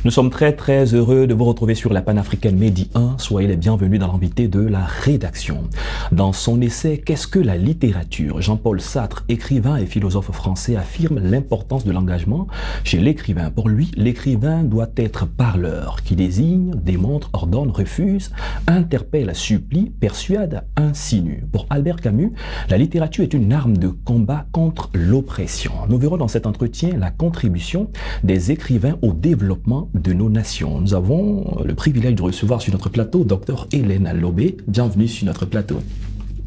Nous sommes très heureux de vous retrouver sur la panafricaine Medi 1. Soyez les bienvenus dans l'invité de la rédaction. Dans son essai « Qu'est-ce que la littérature ?», Jean-Paul Sartre, écrivain et philosophe français, affirme l'importance de l'engagement chez l'écrivain. Pour lui, l'écrivain doit être parleur, qui désigne, démontre, ordonne, refuse, interpelle, supplie, persuade, insinue. Pour Albert Camus, la littérature est une arme de combat contre l'oppression. Nous verrons dans cet entretien la contribution des écrivains au développement de nos nations. Nous avons le privilège de recevoir sur notre plateau Dr Hélène Lobé. Bienvenue sur notre plateau.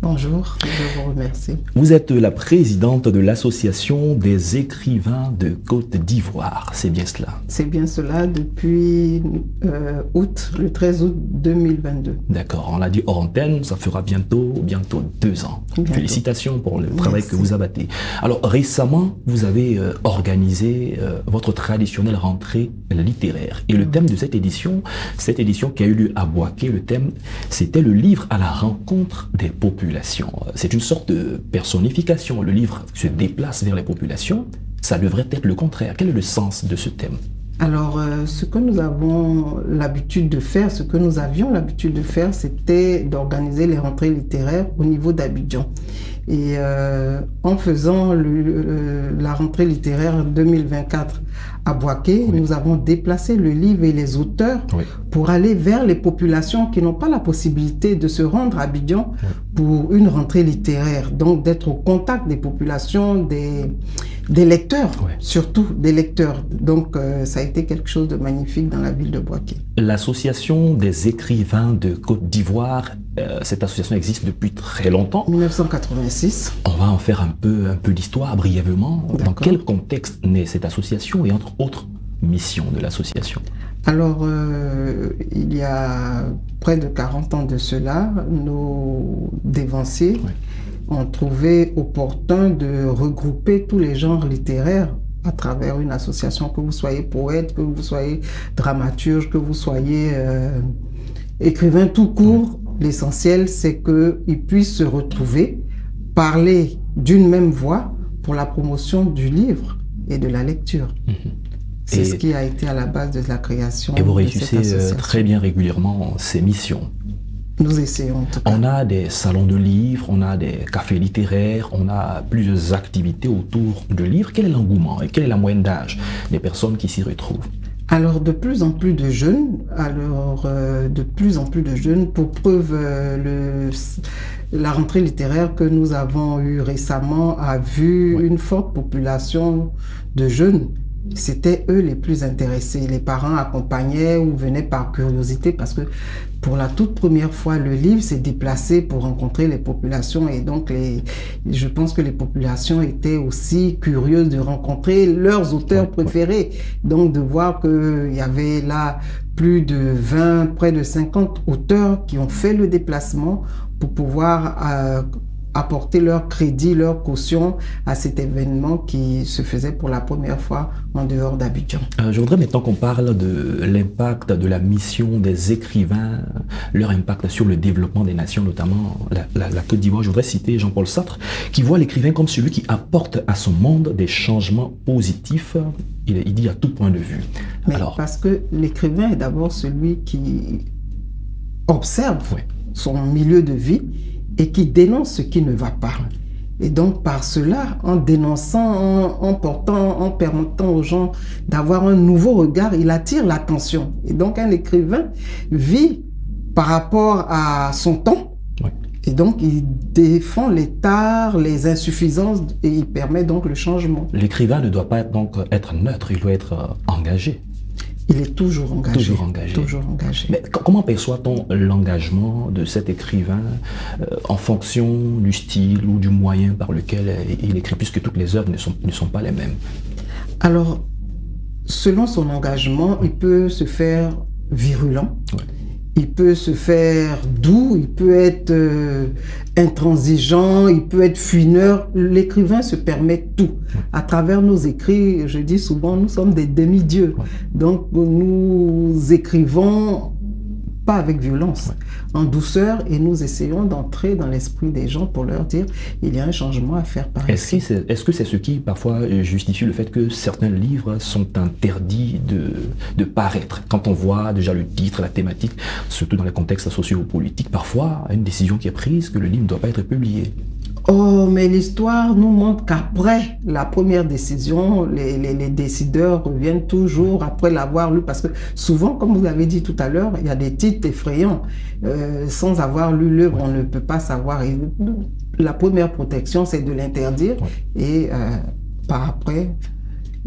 Bonjour, je vous remercie. Vous êtes la présidente de l'Association des écrivains de Côte d'Ivoire, c'est bien cela? C'est bien cela depuis le 13 août 2022. D'accord, on l'a dit hors antenne, ça fera bientôt 2 ans. Bientôt. Félicitations pour le travail que vous abattez. Alors récemment, vous avez organisé votre traditionnelle rentrée littéraire. Et le thème de cette édition qui a eu lieu à Bouaké, le thème, c'était le livre à la rencontre des populations. C'est une sorte de personnification. Le livre se déplace vers les populations. Ça devrait être le contraire. Quel est le sens de ce thème? Alors, ce que nous avions l'habitude de faire, c'était d'organiser les rentrées littéraires au niveau d'Abidjan. Et en faisant la rentrée littéraire 2024 à Bouaké, nous avons déplacé le livre et les auteurs pour aller vers les populations qui n'ont pas la possibilité de se rendre à Abidjan pour une rentrée littéraire. Donc, d'être au contact des populations, des lecteurs, surtout des lecteurs. Donc, ça a été quelque chose de magnifique dans la ville de Bouaké. L'Association des écrivains de Côte d'Ivoire, cette association existe depuis très longtemps. 1986. On va en faire un peu d'histoire brièvement. Dans quel contexte naît cette association et entre autres missions de l'association? Alors, il y a près de 40 ans de cela, nos dévanciers ont trouvé opportun de regrouper tous les genres littéraires à travers une association, que vous soyez poète, que vous soyez dramaturge, que vous soyez écrivain tout court. L'essentiel, c'est qu'ils puissent se retrouver, parler d'une même voix pour la promotion du livre et de la lecture. C'est ce qui a été à la base de la création de cette association. Et vous réussissez très bien régulièrement ces missions. Nous essayons en tout cas. On a des salons de livres, on a des cafés littéraires, on a plusieurs activités autour de livres. Quel est l'engouement et quelle est la moyenne d'âge des personnes qui s'y retrouvent? Alors, de plus en plus de jeunes, pour preuve, la rentrée littéraire que nous avons eue récemment a vu une forte population de jeunes. C'était eux les plus intéressés. Les parents accompagnaient ou venaient par curiosité parce que pour la toute première fois, le livre s'est déplacé pour rencontrer les populations et donc je pense que les populations étaient aussi curieuses de rencontrer leurs auteurs préférés. Donc de voir qu'il y avait là plus de 20, près de 50 auteurs qui ont fait le déplacement pour pouvoir apporter leur crédit, leur caution à cet événement qui se faisait pour la première fois en dehors d'Abidjan. Je voudrais maintenant qu'on parle de l'impact de la mission des écrivains, leur impact sur le développement des nations, notamment la Côte d'Ivoire. Je voudrais citer Jean-Paul Sartre, qui voit l'écrivain comme celui qui apporte à son monde des changements positifs. Il dit à tout point de vue. Parce que l'écrivain est d'abord celui qui observe son milieu de vie et qui dénonce ce qui ne va pas. Et donc, par cela, en dénonçant, en permettant aux gens d'avoir un nouveau regard, il attire l'attention. Et donc, un écrivain vit par rapport à son temps. Et donc, il défend les tares, les insuffisances, et il permet donc le changement. L'écrivain ne doit pas donc être neutre, il doit être engagé. Il est toujours engagé. Toujours engagé. Toujours engagé. Mais comment perçoit-on l'engagement de cet écrivain en fonction du style ou du moyen par lequel il écrit, puisque toutes les œuvres ne sont pas les mêmes? Alors, selon son engagement, il peut se faire virulent, il peut se faire doux, il peut être intransigeant, il peut être fuineur. L'écrivain se permet tout. À travers nos écrits, je dis souvent, nous sommes des demi-dieux. Donc, nous écrivons pas avec violence, en douceur, et nous essayons d'entrer dans l'esprit des gens pour leur dire il y a un changement à faire par ici. Est-ce que c'est ce qui parfois justifie le fait que certains livres sont interdits de paraître? Quand on voit déjà le titre, la thématique, surtout dans les contextes socio-politiques, parfois une décision qui est prise que le livre ne doit pas être publié. Oh, mais l'histoire nous montre qu'après la première décision, les décideurs reviennent toujours après l'avoir lu, parce que souvent, comme vous l'avez dit tout à l'heure, il y a des titres effrayants. Sans avoir lu l'œuvre, on ne peut pas savoir. Et la première protection, c'est de l'interdire, et par après,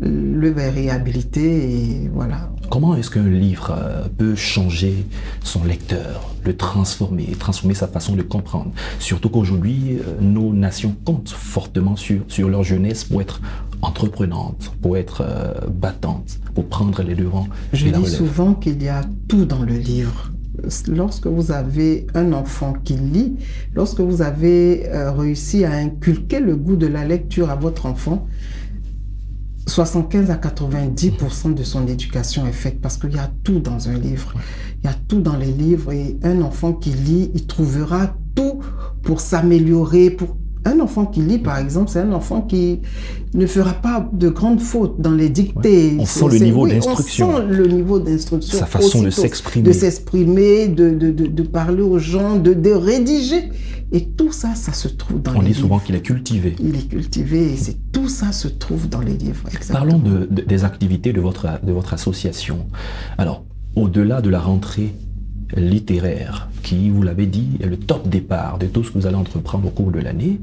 l'œuvre est réhabilitée, et voilà. Comment est-ce qu'un livre peut changer son lecteur, le transformer sa façon de comprendre? Surtout qu'aujourd'hui, nos nations comptent fortement sur leur jeunesse pour être entreprenantes, pour être battantes, pour prendre les devants. Je dis souvent qu'il y a tout dans le livre. Lorsque vous avez un enfant qui lit, lorsque vous avez réussi à inculquer le goût de la lecture à votre enfant, 75 à 90% de son éducation est faite, parce qu'il y a tout dans un livre. Il y a tout dans les livres, et un enfant qui lit, il trouvera tout pour s'améliorer. Un enfant qui lit, par exemple, c'est un enfant qui ne fera pas de grandes fautes dans les dictées. On sent le niveau d'instruction. On sent le niveau d'instruction. Sa façon de s'exprimer. De s'exprimer, de parler aux gens, de rédiger. Et tout ça, ça se trouve dans les livres. On dit souvent qu'il est cultivé. Il est cultivé, et tout ça se trouve dans les livres. Exactement. Parlons des activités de votre association. Alors, au-delà de la rentrée littéraire, qui, vous l'avez dit, est le top départ de tout ce que vous allez entreprendre au cours de l'année,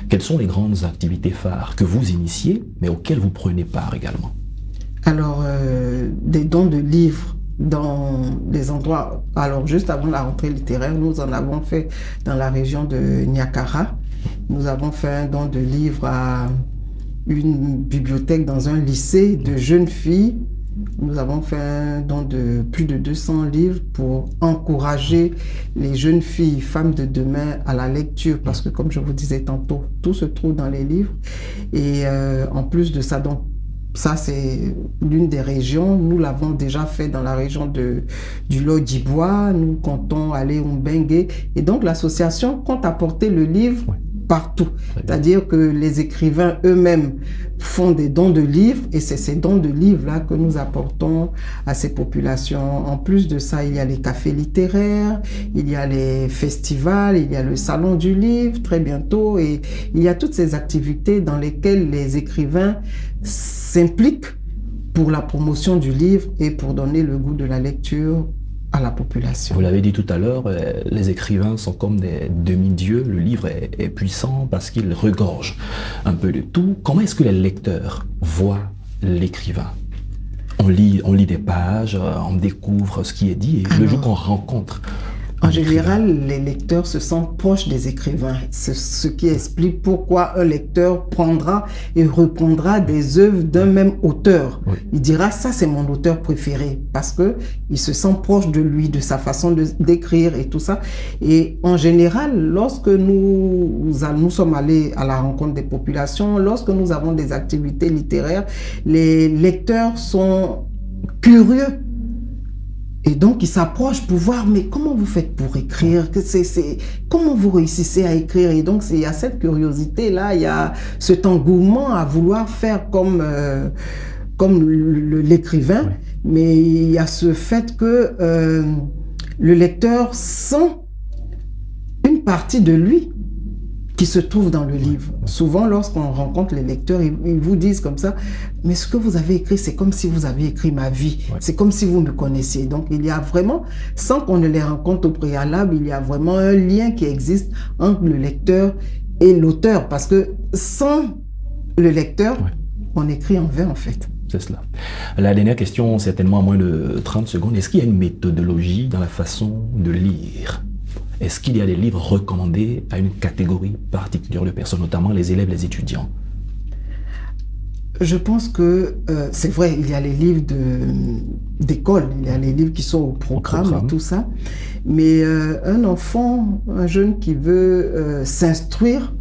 quelles sont les grandes activités phares que vous initiez, mais auxquelles vous prenez part également? Alors, des dons de livres dans des endroits. Alors, juste avant la rentrée littéraire, nous en avons fait dans la région de Niakara. Nous avons fait un don de livres à une bibliothèque dans un lycée de jeunes filles. Nous avons fait un don de plus de 200 livres pour encourager les jeunes filles, femmes de demain, à la lecture, parce que, comme je vous disais tantôt, tout se trouve dans les livres. Et en plus de ça, donc, ça, c'est l'une des régions. Nous l'avons déjà fait dans la région du Lodjibois. Nous comptons aller au Mbengue. Et donc, l'association compte apporter le livre partout. C'est-à-dire que les écrivains eux-mêmes font des dons de livres, et c'est ces dons de livres-là que nous apportons à ces populations. En plus de ça, il y a les cafés littéraires, il y a les festivals, il y a le salon du livre très bientôt, et il y a toutes ces activités dans lesquelles les écrivains s'impliquent pour la promotion du livre et pour donner le goût de la lecture à la population. Vous l'avez dit tout à l'heure, les écrivains sont comme des demi-dieux. Le livre est puissant parce qu'il regorge un peu de tout. Comment est-ce que les lecteurs voient l'écrivain? On lit des pages, on découvre ce qui est dit, et le jour qu'on rencontre en général, les lecteurs se sentent proches des écrivains. C'est ce qui explique pourquoi un lecteur prendra et reprendra des œuvres d'un même auteur. Il dira, ça c'est mon auteur préféré, parce que il se sent proche de lui, de sa façon d'écrire et tout ça. Et en général, lorsque nous sommes allés à la rencontre des populations, lorsque nous avons des activités littéraires, les lecteurs sont curieux. Et donc, ils s'approchent pour voir, mais comment vous faites pour écrire? Comment vous réussissez à écrire? Et donc, il y a cette curiosité-là, il y a cet engouement à vouloir faire comme l'écrivain, mais il y a ce fait que le lecteur sent une partie de lui qui se trouve dans le livre. Souvent, lorsqu'on rencontre les lecteurs, ils vous disent comme ça, mais ce que vous avez écrit, c'est comme si vous aviez écrit ma vie. C'est comme si vous me connaissiez. Donc, il y a vraiment, sans qu'on ne les rencontre au préalable, il y a vraiment un lien qui existe entre le lecteur et l'auteur. Parce que sans le lecteur, on écrit en vain, en fait. C'est cela. La dernière question, certainement à moins de 30 secondes. Est-ce qu'il y a une méthodologie dans la façon de lire? Est-ce qu'il y a des livres recommandés à une catégorie particulière de personnes, notamment les élèves, les étudiants? Je pense que c'est vrai, il y a les livres d'école, il y a les livres qui sont au programme et tout ça. Mais un enfant, un jeune qui veut s'instruire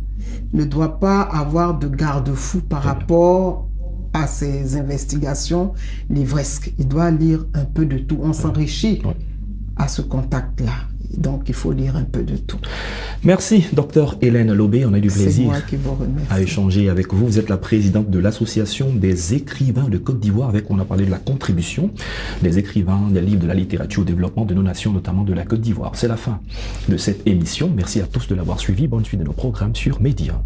ne doit pas avoir de garde-fou par rapport à ses investigations livresques. Il doit lire un peu de tout. On s'enrichit à ce contact-là. Donc, il faut lire un peu de tout. Merci, docteur Hélène Lobé. On a du plaisir C'est moi qui vous remercie. à échanger avec vous. Vous êtes la présidente de l'Association des écrivains de Côte d'Ivoire, avec on a parlé de la contribution des écrivains des livres de la littérature au développement de nos nations, notamment de la Côte d'Ivoire. C'est la fin de cette émission. Merci à tous de l'avoir suivi. Bonne suite de nos programmes sur Média.